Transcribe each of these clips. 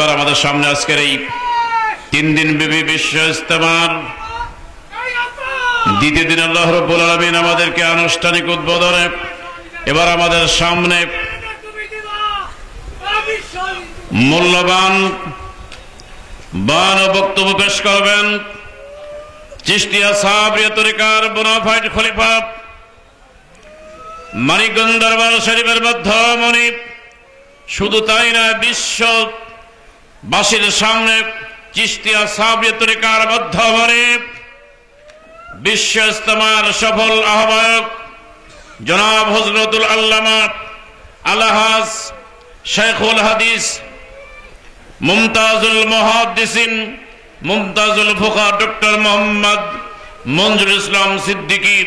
আমাদের সামনে আজকের এই 3 দিন ব্যাপী বিশ্ব ইজতেমার দ্বিতীয় দিন আল্লাহ রাব্বুল আলামিন আমাদেরকে আনুষ্ঠানিক উদ্বোধনে এবার আমাদের সামনে মূল্যবান বক্তব্য পেশ করবেন চিশতিয়া সাবরিয়া তরিকার বোনাফাইড খলিফা মানিকগঞ্জ দরবার শরীফের মধ্যমণি। শুধু তাই না, বিশ্ববাসীর সামনে চিশতিয়া সাবরিয়া তরিকার মধ্যমণি বিশ্ব ইজতেমার সফল আহ্বায়ক জনাব হযরতুল আল্লামা আলহাজ শেখুল হাদিস মুমতাজুল মুহাদ্দিসিন মুমতাজুল ফুকা ডক্টর মোহাম্মদ মঞ্জুর ইসলাম সিদ্দিকী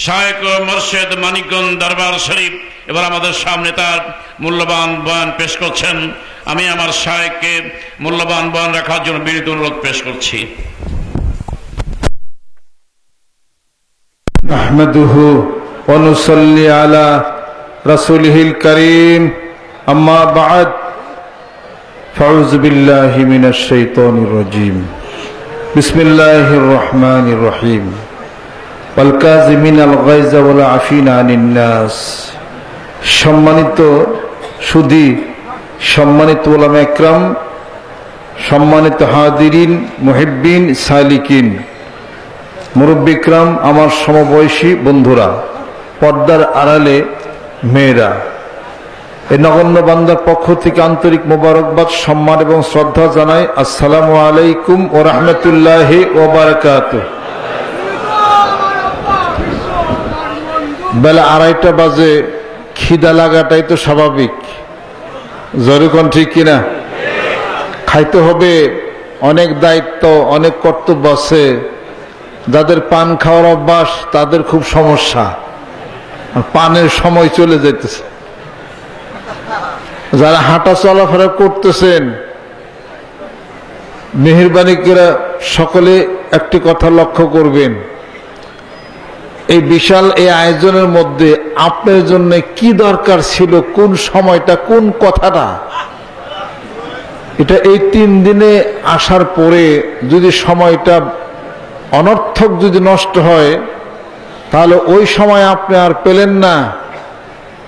শায়েখ ও মুর্শিদ মানিকগঞ্জ দরবার শরীফ এবার আমাদের সামনে তার মূল্যবান বয়ান পেশ করছেন। আমি আমার শায়েখকে মূল্যবান বয়ান রাখার জন্য বিনীত অনুরোধ পেশ করছি। নাহমাদুহু ওয়া নুসাল্লি আলা রাসূলিহিল কারীম, আম্মা বা'দ, ফাউযু বিল্লাহি মিনাশ শাইতানির রাজীম। বিসমিল্লাহির রহমানির রহিম। ওয়াল কাযিমিনাল গায়যা ওয়াল আফিনা আনিন নাস। সম্মানিত সুধী, সম্মানিত উলামা ইকরাম, সম্মানিত হাজিরিন, মুহিব্বিন, সালিকিন, মুরব্বী ইকরাম, আমার সমবয়সী বন্ধুরা, পর্দার আড়ালে মেয়েরা, এই নগণ্য বান্দার পক্ষ থেকে আন্তরিক মোবারকবাদ, সম্মান এবং শ্রদ্ধা জানাই। আসসালামু আলাইকুম ওয়া রাহমাতুল্লাহি ওয়া বারাকাতুহু। বেলা 2:30 বাজে, খিদা লাগাটাই তো স্বাভাবিক, জরুরি ঠিক কিনা? খাইতে হবে, অনেক দায়িত্ব, অনেক কর্তব্য আছে। যাদের পান খাওয়ার অভ্যাস তাদের খুব সমস্যা, পানের সময় চলে যাইতেছে। যারা হাঁটা চলাফেরা করতেছেন, মেহেরবানি করে সকলে একটি কথা লক্ষ্য করবেন, এই বিশাল এই আয়োজনের মধ্যে আপনার জন্য কি দরকার ছিল, কোন সময়টা, কোন কথাটা, এটা এই 3 দিনে আসার পরে যদি সময়টা অনর্থক যদি নষ্ট হয়, তাহলে ওই সময় আপনি আর পেলেন না।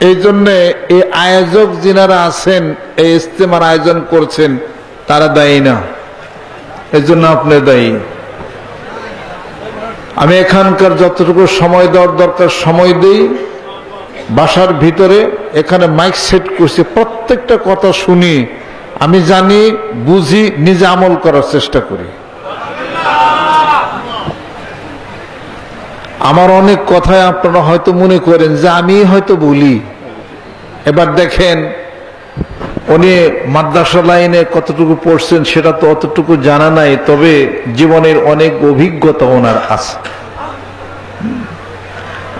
এই জন্যে এই আয়োজক যিনারা আছেন, এই ইজতেমার আয়োজন করছেন, তারা দায়ী না, এই জন্য আপনি দায়ী। আমি এখানকার যতটুকু সময় দেওয়ার দরকার সময় দেই। বাসার ভিতরে এখানে মাইক সেট করছি, প্রত্যেকটা কথা শুনি, আমি জানি, বুঝি, নিজে আমল করার চেষ্টা করি। আমার অনেক কথায় আপনারা হয়তো মনে করেন যে আমি হয়তো বলি। এবার দেখেন, উনি মাদ্রাসা লাইনে কতটুকু পড়ছেন সেটা তো অতটুকু জানা নাই, তবে জীবনের অনেক অভিজ্ঞতা ওনার আছে।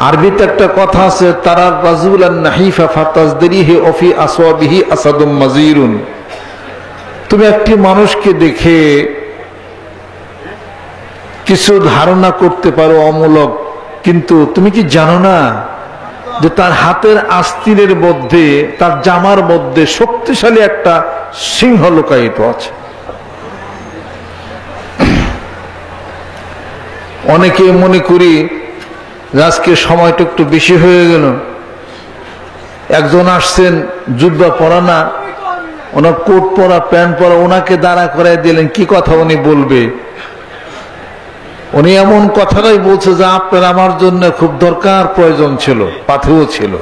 আরবিতে একটা কথা আছে, তারা রাজুলান নাহিফা ফাতাজদিরিহি ওফি আসওয়াবিহি আসাদুম মাজিরুন। তুমি একটি মানুষকে দেখে কিছু ধারণা করতে পারো অমূলক, কিন্তু তুমি কি জানো না যে তার হাতের আস্তিনের মধ্যে, তার জামার মধ্যে শক্তিশালী একটা সিংহ লুকায়িত আছে। অনেকে মনে করি আজকে সময়টা একটু বেশি হয়ে গেল। একজন আসছেন, জুব্বা পরা না, ওনার কোট পরা, প্যান্ট পরা, ওনাকে দাঁড়া করাই দিলেন, কি কথা উনি বলবে? উনি এমন কথাটাই বলছে যে আপনার আমার জন্য খুব দরকার, প্রয়োজন ছিল, পাথেও ছিল।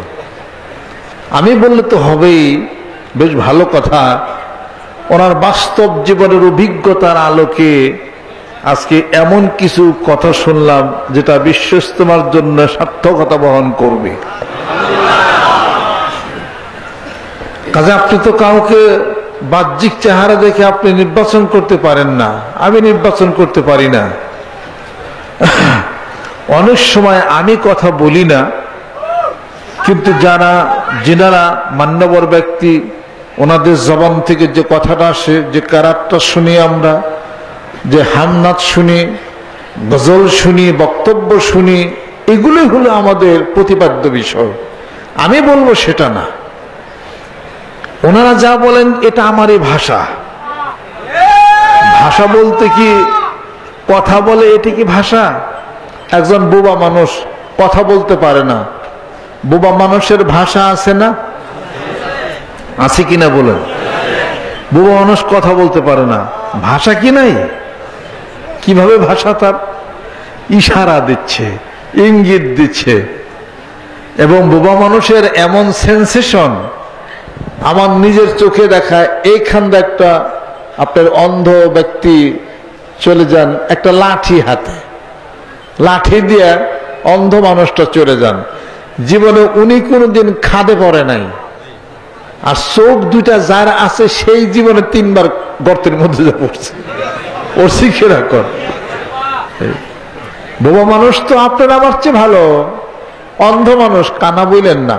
আমি বললে তো হবেই, বেশ ভালো কথা। ওনার বাস্তব জীবনের অভিজ্ঞতার আলোকে আজকে এমন কিছু কথা শুনলাম যেটা বিশ্ব ইজতেমার জন্য সার্থকতা বহন করবে। কাজে আপনি তো কাউকে বাহ্যিক চেহারা দেখে আপনি নির্বাচন করতে পারেন না, আমি নির্বাচন করতে পারি না। অনেক সময় আমি কথা বলি না, কিন্তু যিনারা মান্যবর ব্যক্তি, ওনাদের জবান থেকে যে কথাটা আসে, যে কারাতটা শুনি আমরা, যে হামনাত শুনি, গজল শুনি, বক্তব্য শুনি, এগুলোই হলো আমাদের প্রতিপাদ্য বিষয়। আমি বলবো সেটা না। ওনারা যা বলেন এটা আমারই ভাষা, ভাষা বলতে কি কথা বলে, এটি কি ভাষা? একজন বোবা মানুষ কথা বলতে পারে না, বোবা মানুষের ভাষা আছে না? আছে কিনা বলেন? বোবা মানুষ কথা বলতে পারে না, ভাষা কি নাই? কিভাবে ভাষা? তার ইশারা দিচ্ছে, ইঙ্গিত দিচ্ছে। এবং বোবা মানুষের এমন সেন্সেশন আমার নিজের চোখে দেখা, এইখানটা একটা আপনার অন্ধ ব্যক্তি চলে যান একটা লাঠি হাতে, লাঠি দিয়ে অন্ধ মানুষটা চলে যান, জীবনে উনি কোনোদিন খাদে পড়ে নাই, আর চোখ দুইটা যার আছে সেই জীবনে 3 বার গর্তের মধ্যে যা পড়ছে। ওর শিখে রাখুন, বোবা মানুষ তো আপনার আমার চেয়ে ভালো। অন্ধ মানুষ, কানা বললেন না,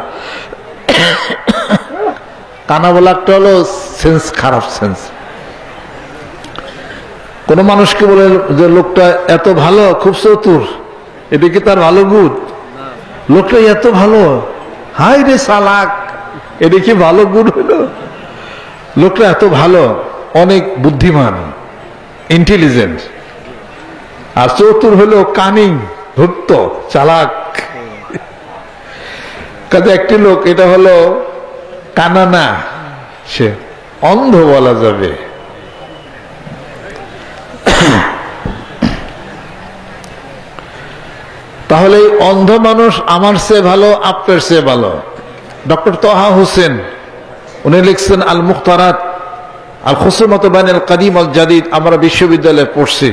কানা বলা একটা হলো সেন্স, খারাপ সেন্স। কোন মানুষকে বলে যে লোকটা এত ভালো, খুব চতুর, এটা কি তার ভালো গুণ? লোকটা এত ভালো, হাই রে চালাক, এটা কি ভালো গুণ হইল? লোকটা এত ভালো, অনেক বুদ্ধিমান, ইন্টেলিজেন্ট। আর চতুর হলো কানিং, ধূর্ত, চালাক। কাজে একটি লোক এটা হলো কানা না, সে অন্ধ বলা যাবে। তাহলে অন্ধ মানুষ আমার চেয়ে ভালো, আপনার চেয়ে ভালো। ডক্টর তহা হোসেন উনি লিখছেন আল মুখতারাত আল খুসুমাত বাইনাল কাদিম আল জাদিদ, আমরা বিশ্ববিদ্যালয়ে পড়ছি।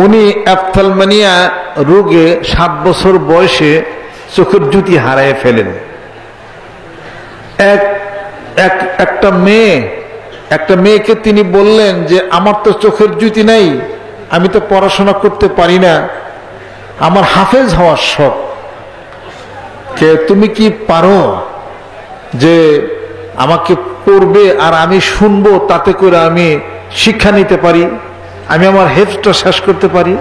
উনি অ্যাপথালমানিয়া রোগে 7 বছর বয়সে চোখের জ্যোতি হারায় ফেলেন। একটা মেয়েকে তিনি বললেন যে আমার তো চোখের জ্যোতি নাই, আমি তো পড়াশোনা করতে পারি না, আমার হাফেজ হওয়ার শখ, কে তুমি কি পারো যে আমাকে পড়বে আর আমি শুনবো, তাতে করে আমি শিক্ষা নিতে পারি, আমি আমার হেফজটা শেষ করতে পারি?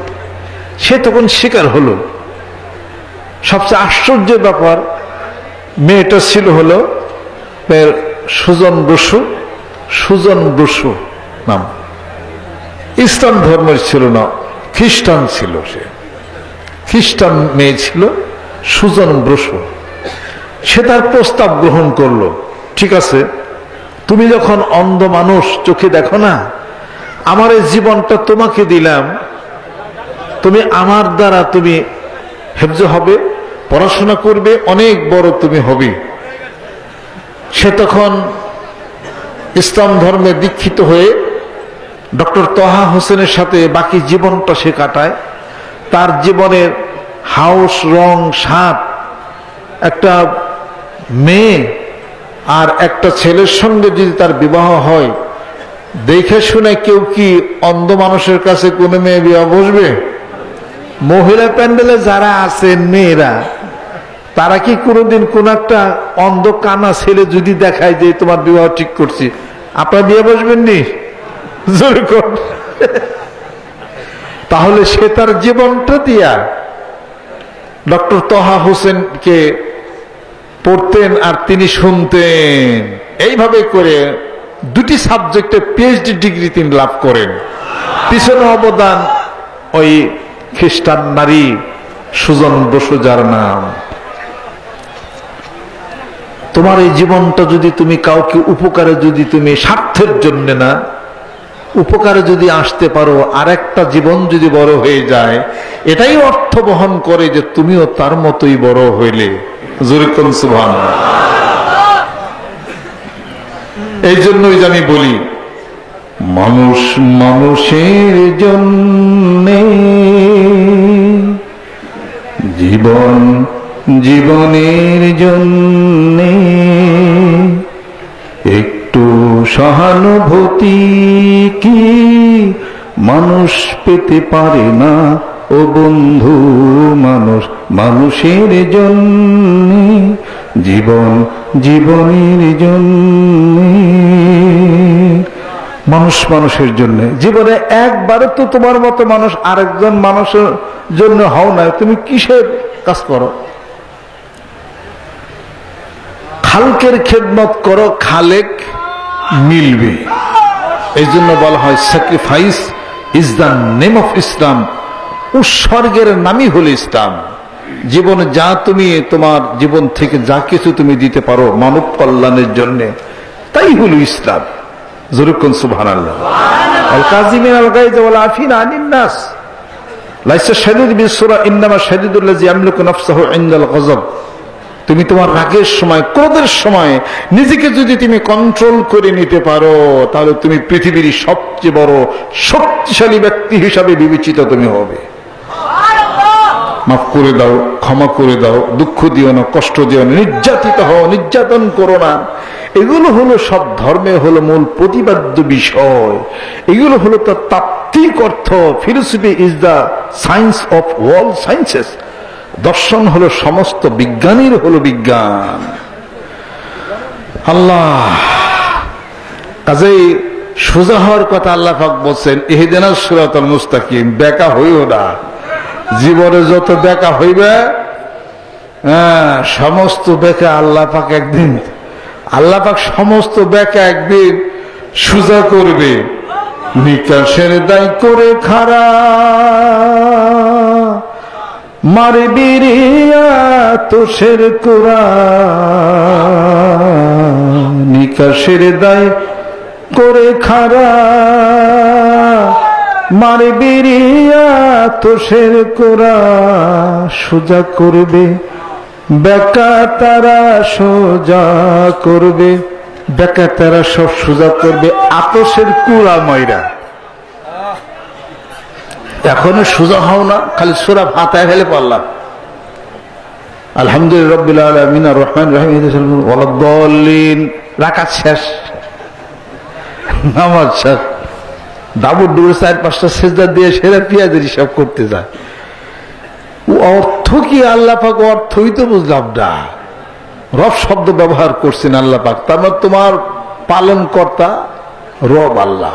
সে তখন শিকার হলো। সবচেয়ে আশ্চর্যের ব্যাপার, মেয়েটা ছিল হলো সুজন বসু নাম, ইসলাম ধর্মের ছিল না, খ্রিস্টান ছিল। সে খ্রিস্টান মেয়ে ছিল, সুজন বসু। সে তার প্রস্তাব গ্রহণ করলো, ঠিক আছে তুমি যখন অন্ধ মানুষ, চোখে দেখো না, আমার এই জীবনটা তোমাকে দিলাম, তুমি আমার দ্বারা তুমি হেফজ হবে, পড়াশোনা করবে, অনেক বড় তুমি হবে। সে তখন ইসলাম ধর্মে দীক্ষিত হয়ে ডক্টর তহা হোসেনের সাথে বাকি জীবনটা সে কাটায়। তার জীবনের হাউস, রং, স্বাদ, একটা মেয়ে আর একটা ছেলের সঙ্গে যদি তার বিবাহ হয়, দেখে শুনে কেউ কি অন্ধ মানুষের কাছে কোনো মেয়ে বিবাহ বসবে? মহিলা প্যান্ডেলে যারা আছেন মেয়েরা, তারা কি কোনোদিন কোন একটা অন্ধ কানা ছেলে যদি দেখায় যে তোমার বিবাহ ঠিক করছি, আপনার বিয়ে বসবেন নি? তাহলে সে তার জীবনটা দিয়া ডক্টর তহা হোসেনকে পড়তেন আর তিনি শুনতেন। এইভাবে করে 2টি সাবজেক্টে পিএইচডি ডিগ্রি তিনি লাভ করেন। পিছনে অবদান ওই খ্রিস্টান নারী সুজন বসু, যার নাম। তোমার এই জীবনটা যদি তুমি কাউকে উপকারে, যদি তুমি স্বার্থের জন্য না, উপকারে যদি আসতে পারো, আর একটা জীবন যদি বড় হয়ে যায়, এটাই অর্থ বহন করে যে তুমিও তার মতোই বড় হইলে। জোরে কোন সুবহানাল্লাহ। এই জন্যই আমি বলি, মানুষ মানুষের জন্যে, জীবন জীবনের জন্যে, একটু সহানুভূতি কি মানুষ পেতে পারে না? ও বন্ধু, মানুষ মানুষের জন্যে, জীবন জীবনের জন্যে। মানুষ মানুষের জন্য, জীবনে একবারে তো তোমার মতো মানুষ আরেকজন মানুষের জন্য হও না, তুমি কিসের কাজ করো? খালকের খেদমত করো, খালেক মিলবে। এই জন্য বলা হয় sacrifice is the name of Islam. উৎসর্গের নামই হলো ইসলাম। জীবনে যা তুমি তোমার জীবন থেকে যা কিছু তুমি দিতে পারো মানব কল্যাণের জন্য, তাই হলো ইসলাম। জোরুকুন সুবহানাল্লাহ। আল কাযিমিন আল গায়জ ওয়াল আফিন আনিন নাস লাইসা শাদীদ বিসুরা ইন্নামা শাদীদুল্লাযী ইয়ামলিকু নাফসাহু ইনদাল গযব। তুমি তোমার রাগের সময়, ক্রোধের সময় নিজেকে যদি তুমি কন্ট্রোল করে নিতে পারো, তাহলে তুমি পৃথিবীর সবচেয়ে বড় শক্তিশালী ব্যক্তি হিসাবে বিবেচিত তুমি হবে। মাফ করে দাও, ক্ষমা করে দাও, দুঃখ দিও না, কষ্ট দিও না, নির্যাতিত হও, নির্যাতন করো না। এগুলো হলো সব ধর্মে হলো মূল প্রতিপাদ্য বিষয়। এগুলো হলো তার তাত্ত্বিক অর্থ। Philosophy is the science of all sciences. দর্শন হলো সমস্ত বিজ্ঞানীর হলো বিজ্ঞান। আল্লাহ কাজেই সোজা হওয়ার কথা আল্লাহ পাক বলছেন, ইহদিনাস সিরাতাল মুস্তাকিম। বেকা হইও না, জীবনে যত বেকা হইবে সমস্ত বেকা আল্লাহ পাক একদিন, আল্লাহ পাক সমস্ত বেকা একদিন সোজা করবে। নিকাশের দায় করে খাড়া মারে বিরিয়া তোষের কোরা। নিকাশের দায় করে খাড়া মারে বিরিয়া তোষের কোরা। সোজা করবে বেকা তারা সোজা করবে, বেকা তারা সব সোজা করবে আতসের কুড়া ময়রা। এখনো সোজা হও না, খালি সূরা ফাতিহা ফেলে পড়লাম আলহামদুলিল্লাহি রাব্বিল আলামিন আর রহমান রহিম ওয়ালাদ-দাল্লিন। রাকাত শেষ, নামাজ শেষ। দাবুর ডুবে 4-5টা সিজদা দিয়ে সেরা পেঁয়াজের হিসাব করতে যায়। অর্থ কি আল্লাহ পাক? অর্থই তো বুঝলাম না। রব শব্দ ব্যবহার করছেন আল্লাহ পাক, তার মানে তোমার পালন কর্তা রব আল্লাহ।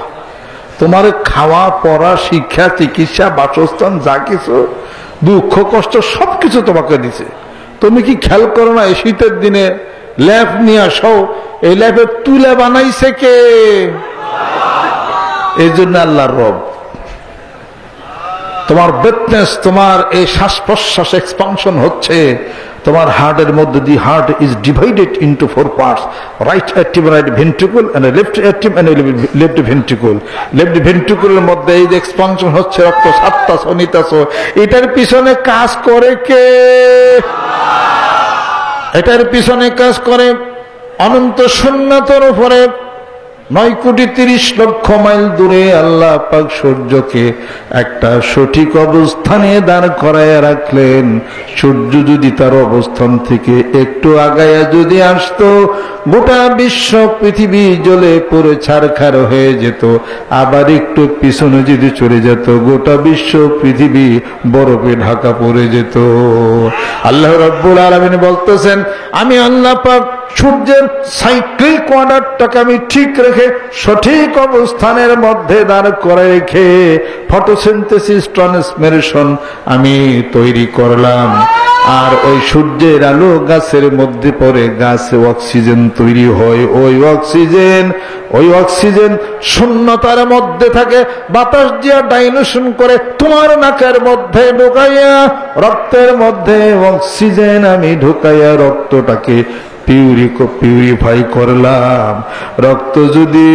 তোমার খাওয়া পড়া শিক্ষা চিকিৎসা বাসস্থান যা কিছু দুঃখ কষ্ট সবকিছু তোমাকে দিছে। তুমি কি খেয়াল করো না? এই শীতের দিনে ল্যাপ নিয়ে আসো, এই ল্যাপের তুলে বানাইছে কে? এই জন্য আল্লাহর রব। তোমার বেটনেস, তোমার এই শ্বাস প্রশ্বাস এক্সপানশন হচ্ছে তোমার হার্টের মধ্যে দিয়ে। Heart is divided into 4 parts, right atrium, right ventricle and left atrium and left ventricle. Left ভেন্ট্রিকলের মধ্যে এই যে এক্সপানশন হচ্ছে, রক্ত ছাড়তাছ নিতাছ, এটার পিছনে কাজ করে কে? এটার পিছনে কাজ করে অনন্ত শূন্যতার উপরে 9,30,00,000 মাইল দূরে আল্লাহ পাক সূর্যকে একটা সঠিক অবস্থানে দাঁড় করায় রাখলেন। সূর্য যদি তার অবস্থান থেকে একটু আগায়া যদি আসতো, গোটা বিশ্ব পৃথিবী জ্বলে পুরো ছারখার হয়ে যেত। আবার একটু পিছনে যদি চলে যেত, গোটা বিশ্ব পৃথিবী বরফে ঢাকা পড়ে যেত। আল্লাহ রাব্বুল আলামিন বলতেছেন, আমি আল্লাহ পাক সূর্যের সাইক্লিক অর্ডারটাকে আমি ঠিক রেখে সঠিক অবস্থানের মধ্যে দাঁড় করে রেখে ফটোসিনথেসিস ট্রান্সমিশন আমি তৈরি করলাম। আর ওই সূর্যের আলো গাছের মধ্যে পড়ে, গাছে অক্সিজেন তৈরি হয়। ওই অক্সিজেন শূন্যতার মধ্যে থাকে, বাতাস দিয়া ডাইলেশন করে তোমার নাকের মধ্যে ঢুকাইয়া, রক্তের মধ্যে অক্সিজেন আমি ঢুকাইয়া রক্তটাকে পিউরিফাই করলাম। রক্ত যদি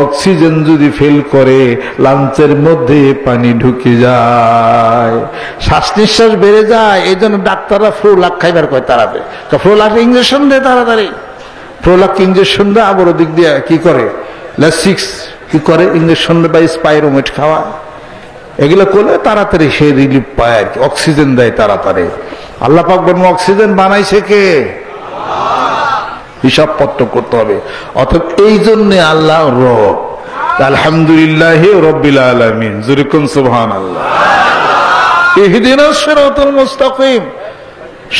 অক্সিজেন যদি ফেল করে, লাঞ্চের মধ্যে পানি ঢুকে যায়, শ্বাস নিঃশ্বাস বেড়ে যায়। এই জন্য ডাক্তাররা ফ্লুলাক খাইবার কয় তাড়াতাড়ি, ফ্লুলাক ইঞ্জেকশন দেয় তাড়াতাড়ি। ফ্লুলাক ইঞ্জেকশন দেয়, আবার ওদিক দিয়ে কি করে ল্যাসিক্স কি করে ইঞ্জেকশন বা স্পাইরোমেট খাওয়া, এগুলো করলে তাড়াতাড়ি সে রিলিফ পায় আর কি, অক্সিজেন দেয় তাড়াতাড়ি। আল্লাহ পাক বলেন অক্সিজেন বানাইছে কে? হিসাব পত্র করতে হবে। অর্থাৎ এই জন্য আল্লাহ রব। আলহামদুলিল্লাহ রব্বিল আলামিন। জুরিকুন সুবহানাল্লাহ। ইহদিনাস সিরাতাল মুস্তাকিম।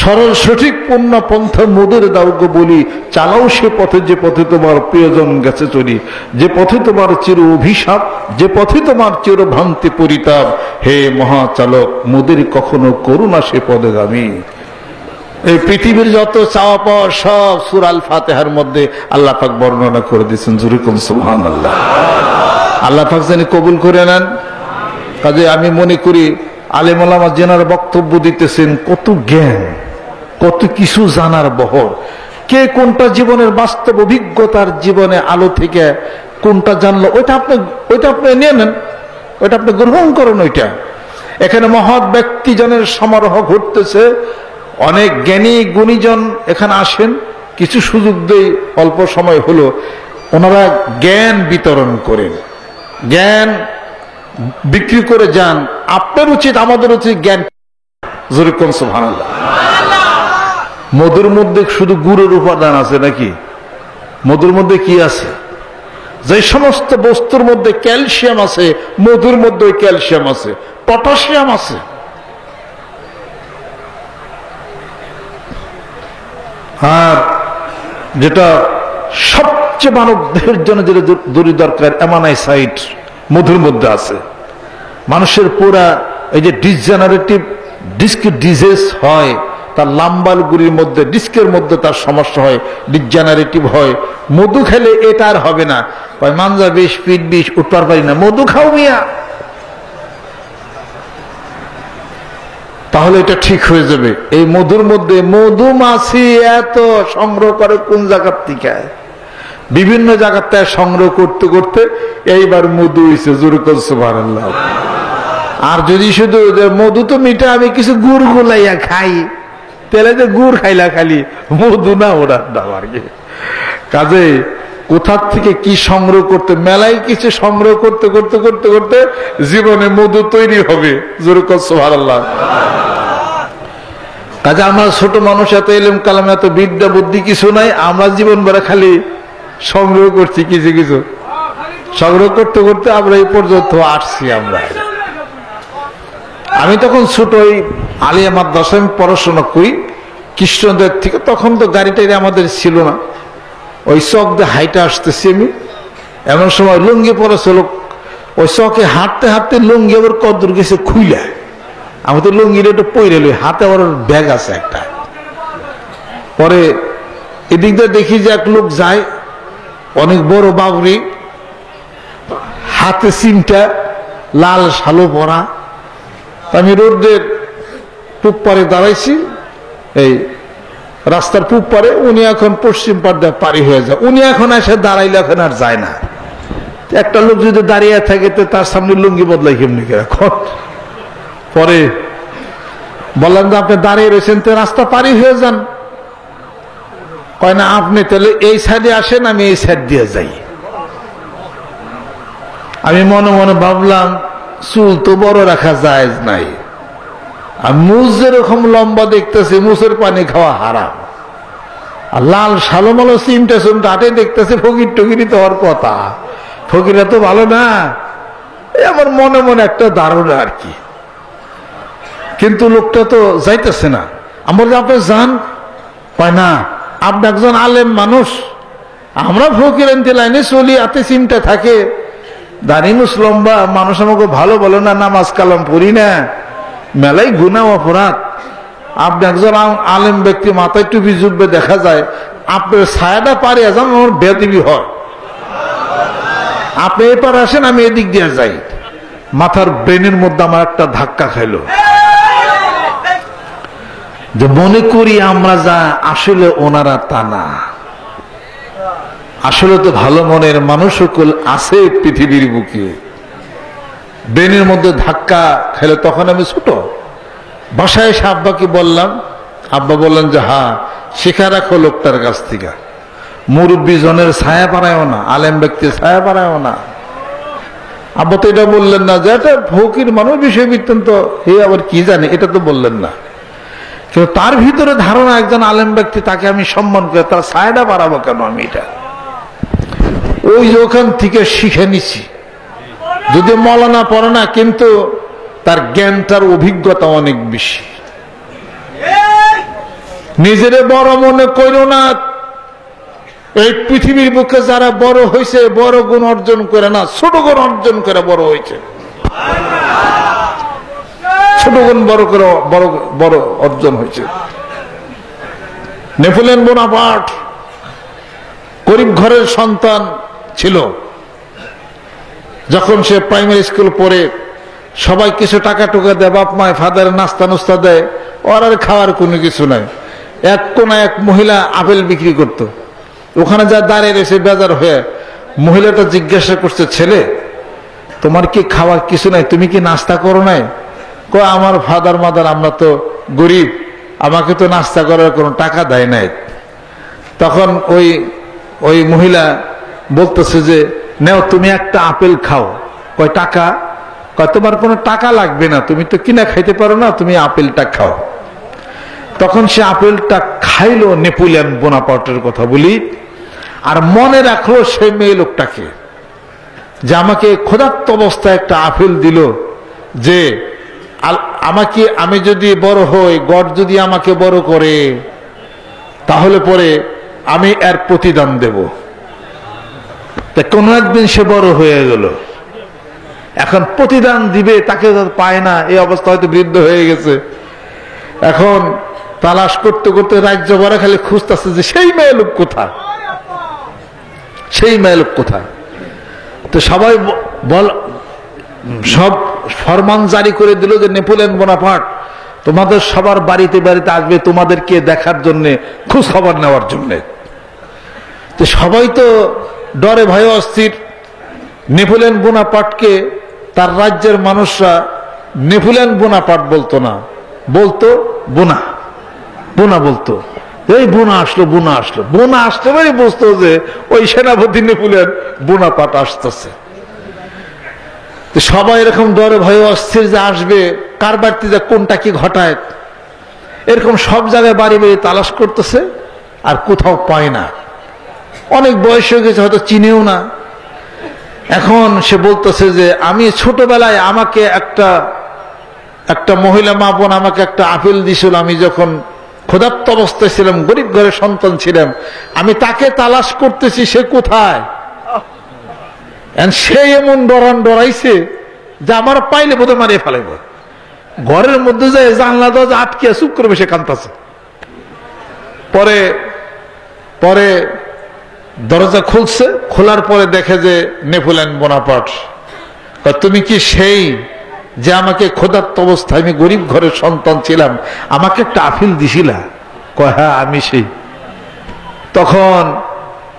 সরল সঠিক পূর্ণ পন্থা মোদের দাওগো বলি, চালাও সে পথে যে পথে তোমার প্রিয়জন গেছে চলি, যে পথে তোমার চির অভিশাপ, যে পথে তোমার চির ভ্রান্তি পরিতাপ। হে মহাচালক, মোদের কখনো করুণা সে পদগামী। এই পৃথিবীর যত চাওয়া পাওয়া সব সূরা আল ফাতিহার মধ্যে আল্লাহ পাক বর্ণনা করে দিয়েছেন। জুরিকুম সুবহানাল্লাহ। আল্লাহ পাক জানি কবুল করে নেন। কাজে আমি মনে করি আলেম ওলামা যেনার বক্তব্য দিতেছেন, কত জ্ঞান, কত কিছু জানার বহর, কে কোনটা জীবনের বাস্তব অভিজ্ঞতার জীবনে আলো থেকে কোনটা জানলো, ওইটা আপনি নিয়ে নেন, ওইটা আপনি গ্রহণ করুন। ওইটা এখানে মহৎ ব্যক্তিজনের সমারোহ ঘটতেছে, অনেক জ্ঞানী গুণীজন এখানে আসেন, কিছু সুযোগ দেই, অল্প সময় হলো, ওনারা জ্ঞান বিতরণ করেন, জ্ঞান বিক্রি করে যান। আপনার উচিত, আমাদের উচিত জ্ঞান। জোরে কোন সুবহানাল্লাহ। মধুর মধ্যে শুধু গুড়ের উপাদান আছে নাকি? মধুর মধ্যে কি আছে? যে সমস্ত বস্তুর মধ্যে ক্যালসিয়াম আছে, মধুর মধ্যে ক্যালসিয়াম আছে, পটাশিয়াম আছে। আর যেটা সবচেয়ে মানব দেহের জন্য যেটা জরুরি দরকার, অ্যামাইনোসাইড মধুর মধ্যে আছে। মানুষের পুরা এই যে ডিজেনারেটিভ ডিস্ক ডিজিজ হয়, তার লাম্বার গুড়ির মধ্যে, ডিস্কের মধ্যে তার সমস্যা হয়, ডিজেনারেটিভ হয়। মধু খেলে এটা আর হবে না, মানজা বিষ, পিঠ বিষ, উঠবার পারি না, মধু খাও মিয়া, তাহলে এটা ঠিক হয়ে যাবে। এই মধুর মধ্যে মধুমাছি এত সংগ্রহ করে কোন জায়গার থেকে, বিভিন্ন জায়গার থেকে সংগ্রহ করতে করতে এইবার মধু হয়েছে। জোরে কোন সুবহানাল্লাহ। আর যদি শুধু মধু তো মিঠা, আমি কিছু গুড় গুলাইয়া খাই, তাহলে যে গুড় খাইলা খালি, মধু না ওরা আর কি। কাজে কোথার থেকে কি সংগ্রহ করতে, মেলায় কিছু সংগ্রহ করতে করতে করতে করতে জীবনে মধু তৈরি হবে। জোরে কোন সুবহানাল্লাহ। কাজে আমরা ছোট মানুষ, এত ইলম কালাম, এত বিদ্যা বুদ্ধি কিছু নাই, আমরা জীবন ভরে খালি সংগ্রহ করছি, কিছু কিছু সংগ্রহ করতে করতে আমরা এই পর্যন্ত আসছি। আমি তখন ছোট, ওই আলিয়া মাদ্রাসায় আমি পড়াশোনা করি কৃষ্ণদের থেকে, তখন তো গাড়ি টাড়ি আমাদের ছিল না, ওই চক দিয়ে হাইটে আসতেছি আমি, এমন সময় লুঙ্গি পরেছিল, ওই চকে হাঁটতে হাঁটতে লুঙ্গি আবার কদ্দুর গেছে খুইলা, আমি তো লুঙ্গির একটু পইরে লই, হাতে আবার ব্যাগ আছে একটা। পরে এদিক দিয়ে দেখি যে এক লোক যায়, অনেক বড় বাবরি, হাতে সিমটা, লাল শালো পরা। আমি রোডের পূব পারে দাঁড়াইছি, এই রাস্তার পূব পারে, উনি এখন পশ্চিম পার দিয়ে পারি হয়ে যায়, উনি এখন এসে দাঁড়াইলে এখন আর যায় না। একটা লোক যদি দাঁড়িয়ে থাকে তো তার সামনে লুঙ্গি বদলাই কেমনি এখন। পরে বললাম যে আপনি দাঁড়িয়ে রয়েছেন, তো রাস্তা পারি হয়ে যান। কয় না, আপনি তাহলে এই সাইডে আসেন, আমি এই সাইড দিয়ে যাই। আমি মনে মনে ভাবলাম, চুল তো বড় রাখা যায় নাই, আর মুজ যেরকম লম্বা দেখতেছে, মুসের পানি খাওয়া হারাম। আর লাল সালোমালো চিমটা চুমটা হাটে দেখতেছে, ফকির টকিরি তো হওয়ার কথা, ফকিরা তো ভালো না। আমার মনে মনে একটা ধারণা আর কি, কিন্তু লোকটা তো যাইতেছে না। আমি বললাম আপনি যান, কয় না, আপনি একজন আলেম মানুষ, আমরা ফকির আনতে লাইনে চলি, হাতে চিমটা থাকে, দাড়ি মুছ লম্বা, মানুষ আমাকে ভালো বলে না, নামাজ কালাম পড়ি না, মেলাই গুনাহ অপরাধ। আপনি একজন আলেম ব্যক্তি, মাথায় টুপি জুটবে দেখা যায়, আপনার ছায়াটা পারে যান, আমার বেদিবি হয়। আপনি এপার আসেন, আমি এদিক দিয়ে যাই। মাথার ব্রেনের মধ্যে আমার একটা ধাক্কা খাইলো, যে মনে করি আমরা যা, আসলে ওনারা তা না। আসলে তো ভালো মনের মানুষ সকল আছে পৃথিবীর বুকে। ব্রেনের মধ্যে ধাক্কা খেলে, তখন আমি ছোট, বাসায় এসে আব্বাকে বললাম, আব্বা বললেন যে হ্যাঁ, শিখা রাখো লোকটার কাছ থেকে, মুরব্বী জনের ছায়া পাড়ায়ও না, আলেম ব্যক্তির ছায়া পাড়ায়ও না। আব্বা তো এটা বললেন না যে এটা ফকির মানুষ, বিষয় বৃত্তান্ত হে আবার কি জানে, এটা তো বললেন না। কিন্তু তার ভিতরে ধারণা, একজন আলেম ব্যক্তি, তাকে আমি সম্মান করে, তার ছায়াটা বাড়াবো কেন আমি? এটা ওই ওখান থেকে শিখে নিছি। যদি মৌলানা পড়ে না, কিন্তু তার জ্ঞানটার অভিজ্ঞতা অনেক বেশি। নিজেরে বড় মনে করো না, এই পৃথিবীর বুকে যারা বড় হয়েছে, বড় গুণ অর্জন করে না, ছোট গুণ অর্জন করে বড় হয়েছে। ছোট গুণ বড় করে বড় অর্জন হয়েছে। নেপোলিয়ন বোনাপার্ট গরিব ঘরের সন্তান ছিল, যখন সে প্রাইমারি স্কুল পড়ে সবাই কিছু টাকা টুকা দেয়, বাপ মায় ফাদারের নাস্তা নুস্তা দেয়, ওর আর খাওয়ার কোনো কিছু নাই। এক কোনায় এক মহিলা আপেল বিক্রি করত, ওখানে যা দাঁড়িয়ে রয়েছে বেজার হয়ে মহিলাটা জিজ্ঞাসা করছে, ছেলে তোমার কি খাওয়ার কিছু নাই, তুমি কি নাস্তা করো নাই? কয় আমার ফাদার মাদার আমরা তো গরিব, আমাকে তো নাস্তা করার কোনো টাকা দেয় নাই। তখন ওই মহিলা বলতেছে যে নেও তুমি একটা আপেল খাও। কয় টাকা? কয় তোমার কোনো টাকা লাগবে না, তুমি তো কিনা খাইতে পারো না, তুমি আপেলটা খাও। তখন সে আপেলটা খাইলো, নেপোলিয়ন বোনাপার্টের কথা বলি, আর মনে রাখলো সেই মেয়ে লোকটাকে যে আমাকে ক্ষুধার্ত অবস্থায় একটা আপেল দিল, যে আমাকে আমি যদি বড় হই, গড যদি আমাকে বড় করে তাহলে পরে আমি এর প্রতিদান দেব। কোনো একদিন সে বড় হয়ে গেল, এখন প্রতিদান দিবে, তাকে পায় না, এই অবস্থা হয়তো বৃদ্ধ হয়ে গেছে। এখন তালাশ করতে করতে রাজ্য ভরা খালি খুঁজতেছে যে সেই মেয়ে লোক কোথায়, সেই মেয়ে লোক কোথায়। তো সবাই সব ফরমান জারি করে দিল যে নেপোলিয়ন বোনাপার্ট তোমাদের সবার বাড়িতে বাড়িতে আসবে তোমাদেরকে দেখার জন্য, খোঁজ খবর নেওয়ার জন্য। তো সবাই তো ডরে ভয়ে অস্থির। নেপোলিয়ন বোনাপার্টকে তার রাজ্যের মানুষরা নেপোলিয়ন বোনাপার্ট বলতো না, বলতো বোনা, বোনা বলতো। এই বোনা আসলো, বোনা আসলো, বোনা আসতে পারে বুঝতো যে ওই সেনাপতি নেপোলিয়ন বোনাপার্ট আসতেছে। সবাই এরকম ডরে ভয়ে অস্থির যে আসবে, কার বাড়িতে যা কোনটা কি ঘটায়, এরকম সব জায়গায় বাড়ি বাড়ি তালাশ করতেছে, আর কোথাও পায় না। অনেক বয়স হয়ে গেছে, হয়তো চিনেও না। এখন সে বলতেছে যে আমি ছোটবেলায় আমাকে একটা মহিলা মা বোন আমাকে একটা আপেল দিছিল, আমি যখন ক্ষুধার্ত অবস্থায় ছিলাম, গরিব ঘরের সন্তান ছিলাম, আমি তাকে তালাশ করতেছি, সে কোথায়। সে এমন ডরাইছে যে আমার পাইলে বোধহয় মারিয়ে ফেলাইব। ঘরের মধ্যে যায় জানলা দরজা আটকে চুপ করবে, সে কাঁদতেছে। পরে পরে দরজা খুলছে, খোলার পরে দেখে যে নেপোলিয়ন বোনাপার্ট। তুমি কি সেই যে আমাকে ক্ষুধার্ত অবস্থায়, আমি গরিব ঘরের সন্তান ছিলাম, আমাকে একটা আপেল দিছিলা? কয় হ্যাঁ আমি সেই। তখন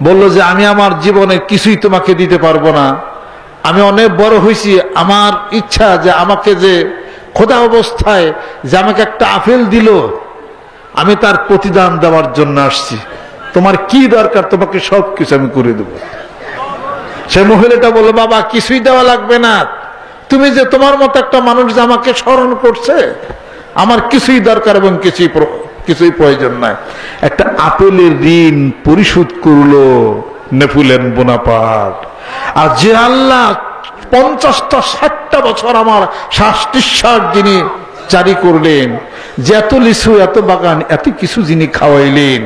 বলল যে আমি আমার জীবনে কিছুই তোমাকে দিতে পারবো না, আমি অনেক বড় হয়েছি, আমার ইচ্ছা যে আমাকে যে ক্ষুধা অবস্থায় যে আমাকে একটা আপেল দিল, আমি তার প্রতিদান দেওয়ার জন্য আসছি, তোমার কি দরকার, তোমাকে সব কিছু আমি করে দেব। সে মহিলাটা বলল বাবা কিছুই দেওয়া লাগবে না, তুমি যে তোমার মতো একটা মানুষ যে আমাকে স্মরণ করছে, আমার কিছুই দরকার এবং কিছুই প্রয়োজন নাই। একটা আপেলের ঋণ পরিশোধ করলো নেপোলিয়ন বোনাপার্ট। আর যে আল্লাহ 50টা 60টা বছর আমার শ্বাস নিঃশ্বাস যিনি জারি করলেন, যে এত লিচু, এত বাগান, এত কিছু যিনি খাওয়াইলেন,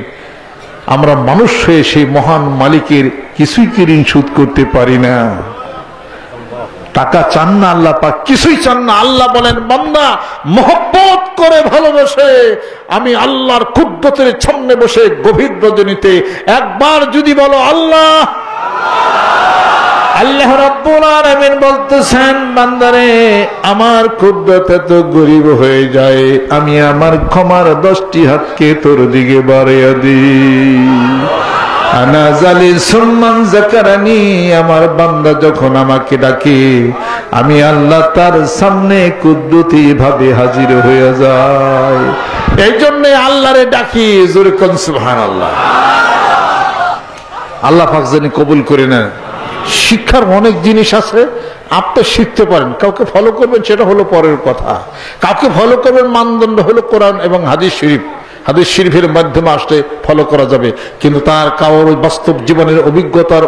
আমরা মানুষ হয়ে সেই মহান মালিকের কিছুই কি ঋণ শোধ করতে পারি না। টাকা চান না আল্লাহ পাক, কিছুই চান না। আল্লাহ বলেন বান্দা মহব্বত করে ভালোবাসে, আমি আল্লাহর কুদরতের সামনে বসে গভীর রজনীতে একবার যদি বলো আল্লাহ, আল্লাহ রাব্বুল আলামিন বলতেছেন বান্দারে আমার কুদরতে তো গরিব হয়ে যায়, আমি আমার ক্ষমার 10টি হাতকে তোর দিকে বাড়িয়ে দিই। আনা জালিল সুম্মান যাকারানি, আমার বান্দা যখন আমাকে ডাকে আমি আল্লাহ তার সামনে কুদরতি ভাবে হাজির হয়ে যায়। এই জন্য আল্লাহরে ডাকি, জোরে কোন সুবহানাল্লাহ। আল্লাহ পাক জানি কবুল করে নেন। শিক্ষার অনেক জিনিস আছে, আপনি শিখতে পারেন, কাউকে ফলো করবেন সেটা হলো পরের কথা। কাউকে ফলো করবেন মানদণ্ড হলো কোরআন এবং হাদিস শরীফ। হাদিস শরীফের মাধ্যমে আসলে ফলো করা যাবে, কিন্তু তার কারোর বাস্তব জীবনের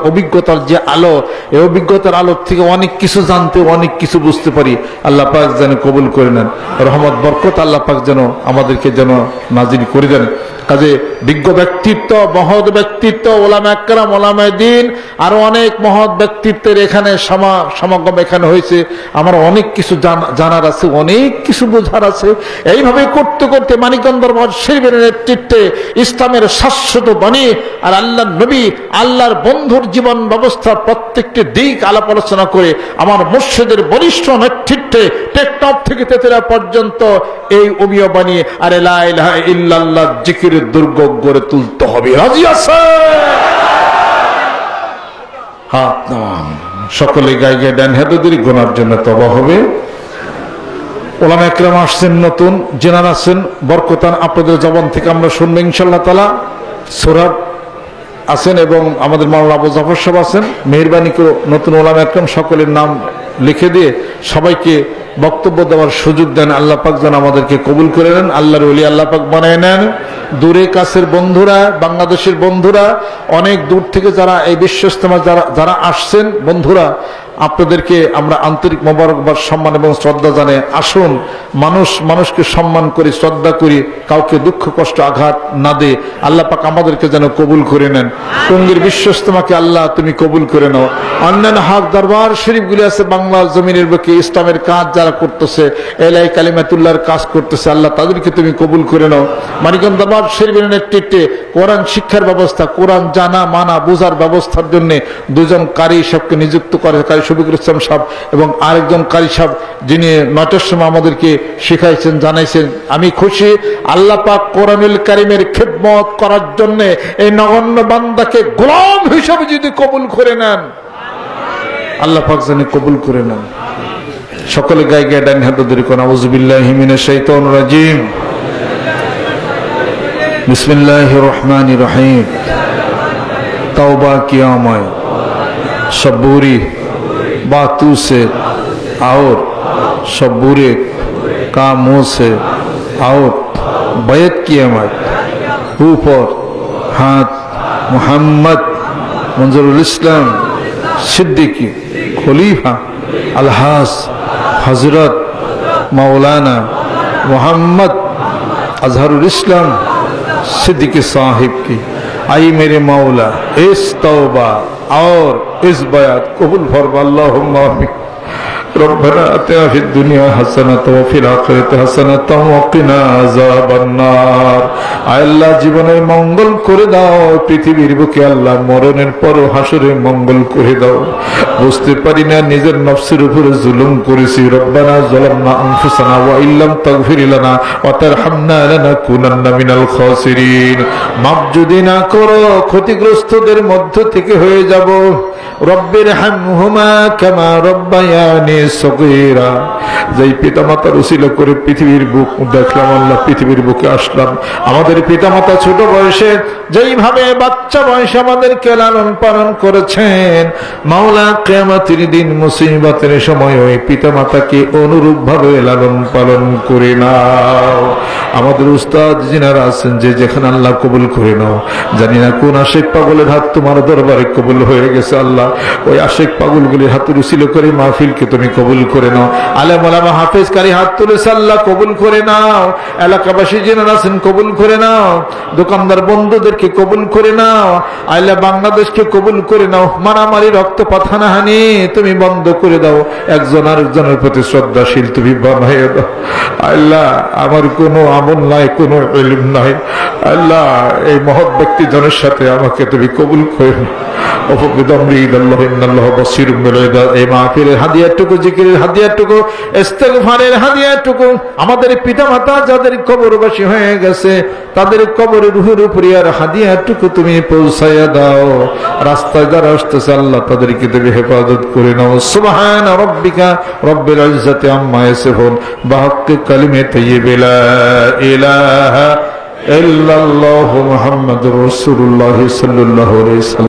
অভিজ্ঞতার যে আলো, এই অভিজ্ঞতার আলোর থেকে অনেক কিছু জানতে, অনেক কিছু বুঝতে পারি। আল্লাহ পাক যেন কবুল করে নেন, রহমত বরকত আল্লাহ পাক যেন আমাদেরকে যেন নাজিল করে দেন। কাজে বিজ্ঞ ব্যক্তিত্ব, মহৎ ব্যক্তিত্ব, ওলামা একরাম, ওলামায়ে দ্বীন, আরো অনেক মহৎ ব্যক্তিত্বের এখানে সমাগম এখানে হয়েছে। আমার অনেক কিছু জানার আছে, অনেক কিছু বোঝার আছে। এইভাবে করতে করতে মানিকগঞ্জ দরবার শরীফের নেতৃত্বে ইসলামের শাশ্বত বাণী আর আল্লাহর নবী, আল্লাহর বন্ধুর জীবন ব্যবস্থার প্রত্যেকটি দিক আলাপ আলোচনা করে আমার মুর্শিদের বলিষ্ঠ নেতৃত্বে টেকনাফ থেকে তেতুলিয়া পর্যন্ত এই উমিয়া বাণী আর লা ইলাহা ইল্লাল্লাহ জিকিরের দুর্গ গড়ে তুলতে হবে। রাজি আছে? হাত নামান। সকলে গায়ে গায়ে ডান হাতে ধরে গোনার জন্য তওবা হবে। ওলামা একরাম আসছেন নতুন, জেনার আছেন, বরকতান আপনাদের জবান থেকে আমরা শুনবো ইনশাআল্লাহ তাআলা। সূরা আছেন এবং আমাদের মাওলানা আবু জাফর সাহেব আছেন। মেহেরবানি করে নতুন ওলামা একরাম সকলের নাম লিখে দিয়ে সবাইকে বক্তব্য দেওয়ার সুযোগ দেন। আল্লাহ পাক যেন আমাদেরকে কবুল করে নেন, আল্লাহর ওলি আল্লাহ পাক বানায় নেন। দূরে কাছের বন্ধুরা, বাংলাদেশের বন্ধুরা, অনেক দূর থেকে যারা এই বিশ্ব ইজতেমা যারা আসছেন বন্ধুরা, আপনাদেরকে আমরা আন্তরিক মোবারকবাদ, সম্মান এবং শ্রদ্ধা জানাই। আসুন, মানুষকে সম্মান করি, শ্রদ্ধা করি, কাউকে দুঃখ কষ্ট আঘাত না দে। আল্লাহ পাক আমাদেরকে যেন কবুল করে নেন। টঙ্গীর বিশ্ব ইজতেমাকে আল্লাহ তুমি কবুল করে নাও। অন্যান্য হক দরবার শরীফগুলি আছে বাংলার জমিনের বুকে, ইসলামের কাজ যারা করতেছে, এলাই কালিমাতুল্লাহর কাজ করতেছে, আল্লাহ তাদেরকে তুমি কবুল করে নাও। মানিকগঞ্জ দরবার শরীফের নেতৃত্বে কোরআন শিক্ষার ব্যবস্থা, কোরআন জানা মানা বোঝার ব্যবস্থার জন্য দুজন কারি সাহেবকে নিযুক্ত করে, কারি শফিকুল ইসলাম সাহেব এবং আরেকজন কারি সাহেব, যিনি ৯টার সময় আমাদেরকে শিখাইছেন, জানাইছেন। আমি খুশি, আল্লাহ পাক কোরআনুল কারীমের খিদমত করার জন্য এই নগণ্য বান্দাকে গোলাম হিসেবে যদি কবুল করে নেন, আল্লাহ পাক যেন কবুল করে নেন। সকলে গায়ে গায়ে ডান হাত ধরে কোন আউযু বিল্লাহি মিনাশ শাইতানির রাজিম, बिस्मिल्लाहिर रहमानिर रहीम। तौबा किया मैं सब बुरी बातों से और सब बुरे कामों से और बैत किया मैं ऊपर हाथ मोहम्मद मंजरुल इस्लाम सिद्दीकी खलीफा अलहास हजरत मौलाना मोहम्मद अजहरुल इस्लाम सिद्दीकी साहिब की। आई मेरे मौला इस तौबा और इस बयात कबूल फरमा। अल्लाहुम्मा आमीन। रब्बना आतिना फिद दुनिया हसनत व फिल आखिराति हसनत व किना আযাবান নার। আল্লাহ জীবনে মঙ্গল করে দাও, পৃথিবীর বুকে আল্লাহ মরণের পর হাসরে মঙ্গল করে দাও। বুঝতে পারি না নিজের নফসের উপরে জুলুম করেছি। রব্বানা যালামনা আনফুসানা ওয়া ইল্লাম তাগফির লানা ওয়া তারহামনা লানাকুনান্না মিনাল খাসিরিন। মাফ যদি না করো ক্ষতিগ্রস্তদের মধ্য থেকে হয়ে যাব। রব্বির হামহুমা কামা রব্বায়ানি সগীরা। যেই পিতামাতার উসিলা করে পৃথিবীর বুক দেখলাম আল্লাহ, পৃথিবীর বুকে আসলাম। আমাদের পিতামাতা ছোট বয়সে যেইভাবে বাচ্চা বয়সে আমাদেরকে লালন পালন করেছেন, মাওলা কিয়ামতের দিন মুসিবতের সময় ওই পিতামাতাকে অনুরূপ ভাবে লালন পালন করে নাও। আমাদের উস্তাদ যিনারা আছেন যে যেখানে আল্লাহ কবুল করে নাও। জানি না কোন আশিক পাগলের হাত তোমার দরবারে কবুল হয়ে গেছে আল্লাহ, ওই আশিক পাগলগুলির হাত উসিলা করে মাহফিলকে তুমি কবুল করে নাও। আলেম ওলামা হাফেজ কারি হাত তুলেছে আল্লাহ কবুল করে নাও। এলাকাবাসী যিনারা আছেন কবুল করে নাও। দোকানদার বন্ধুদেরকে কবুল করে নাও। আল্লাহ বাংলাদেশকে কবুল করে নাও। মারামারি রক্তপাত হানাহানি তুমি বন্ধ করে দাও। একজন আরেকজনের প্রতি শ্রদ্ধাশীল তুমি বানাইয়া দাও। আল্লাহ আমার কোনো আমল নাই, কোনো ইলম নাই। আল্লাহ এই মহৎ ব্যক্তি জনের সাথে আমাকে তুমি কবুল করে নাও। এই মাহফিলের হাদিয়াটুকু, জিকিরের হাদিয়াটুকু, ইস্তেগফারের হাদিয়াটুকু আমাদের পিতামাতা যাদের কবরবাসী হয়ে গেছে তাদের কবরের রুহের উপরে আর হাদিয়াটুকু তুমি পৌঁছাইয়া দাও। রাস্তায় যারা আসতেছে আল্লাহ তাদেরকে তুমি হেফাজত করে নাও। সুবহান রাব্বিকা রব্বিল ইজ্জাতি আম্মা ইয়াসিফুন ওয়া হাক্কি কালিমে তাইয়্যিবা লা ইলাহা ইল্লাল্লাহু মুহাম্মাদুর রাসূলুল্লাহ সাল্লাল্লাহু আলাইহি ওয়াসাল্লাম।